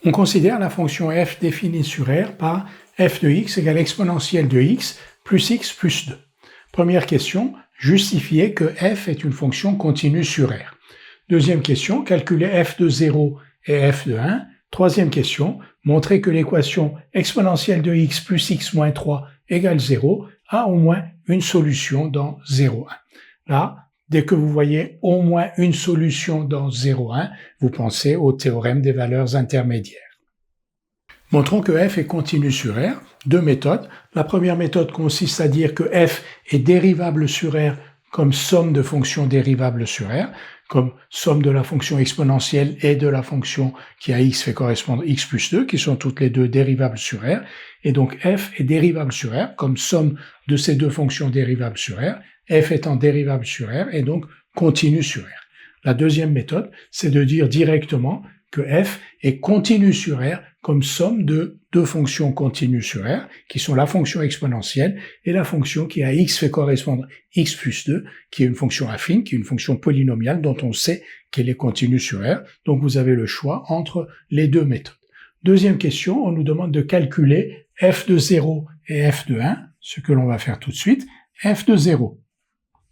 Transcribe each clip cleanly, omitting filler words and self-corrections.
On considère la fonction f définie sur R par f de x égale exponentielle de x plus 2. Première question, justifier que f est une fonction continue sur R. Deuxième question, calculer f de 0 et f de 1. Troisième question, montrer que l'équation exponentielle de x plus x moins 3 égale 0 a au moins une solution dans 0,1. Là, dès que vous voyez au moins une solution dans 0,1, vous pensez au théorème des valeurs intermédiaires. Montrons que f est continu sur R. Deux méthodes. La première méthode consiste à dire que f est dérivable sur R comme somme de fonctions dérivables sur R, comme somme de la fonction exponentielle et de la fonction qui à x fait correspondre x plus 2, qui sont toutes les deux dérivables sur R. Et donc f est dérivable sur R comme somme de ces deux fonctions dérivables sur R, f étant dérivable sur R et donc continu sur R. La deuxième méthode, c'est de dire directement que f est continu sur R comme somme de deux fonctions continues sur R, qui sont la fonction exponentielle et la fonction qui à x fait correspondre x plus 2, qui est une fonction affine, qui est une fonction polynomiale dont on sait qu'elle est continue sur R. Donc vous avez le choix entre les deux méthodes. Deuxième question, on nous demande de calculer f de 0 et f de 1, ce que l'on va faire tout de suite. F de 0,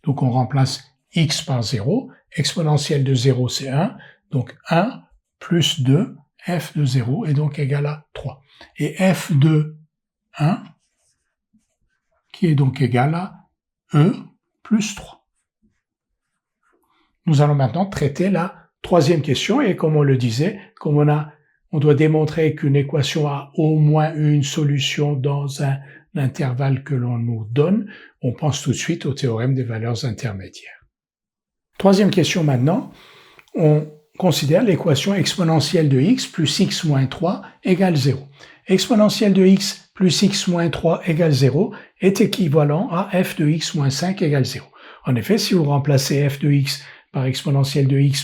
donc on remplace x par 0, exponentielle de 0 c'est 1, donc 1 plus 2, f de 0 est donc égal à 3. Et f de 1, qui est donc égal à e plus 3. Nous allons maintenant traiter la troisième question, et comme on le disait, comme on doit démontrer qu'une équation a au moins une solution dans un intervalle que l'on nous donne, on pense tout de suite au théorème des valeurs intermédiaires. Troisième question maintenant, on considère l'équation exponentielle de x plus x moins 3 égale 0. Exponentielle de x plus x moins 3 égale 0 est équivalent à f de x moins 5 égale 0. En effet, si vous remplacez f de x par exponentielle de x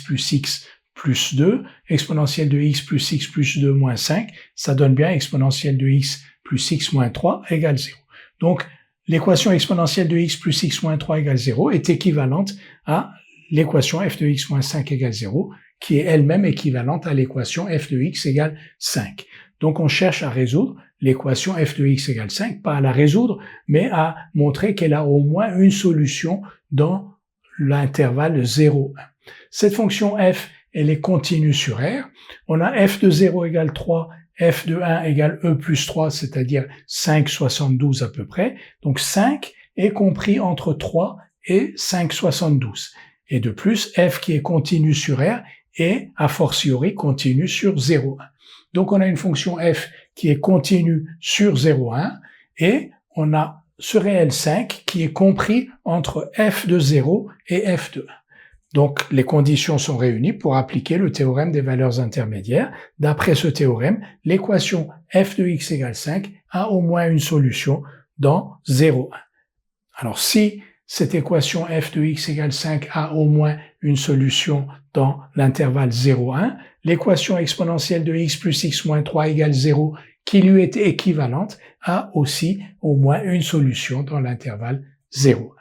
plus 2, exponentielle de x plus 2 moins 5, ça donne bien exponentielle de x plus x moins 3 égale 0. Donc, l'équation exponentielle de x plus x moins 3 égale 0 est équivalente à l'équation f de x moins 5 égale 0, qui est elle-même équivalente à l'équation f de x égale 5. Donc on cherche à résoudre l'équation f de x égale 5, pas à la résoudre, mais à montrer qu'elle a au moins une solution dans l'intervalle 0,1. Cette fonction f, elle est continue sur R. On a f de 0 égale 3, f de 1 égale e plus 3, c'est-à-dire 5,72 à peu près. Donc 5 est compris entre 3 et 5,72. Et de plus, f qui est continue sur R est a fortiori continue sur 0,1. Donc on a une fonction f qui est continue sur 0,1 et on a ce réel 5 qui est compris entre f de 0 et f de 1. Donc les conditions sont réunies pour appliquer le théorème des valeurs intermédiaires. D'après ce théorème, l'équation f de x égale 5 a au moins une solution dans 0,1. Alors si cette équation f de x égale 5 a au moins une solution dans l'intervalle 0,1, l'équation exponentielle de x plus x moins 3 égale 0, qui lui est équivalente, a aussi au moins une solution dans l'intervalle 0,1.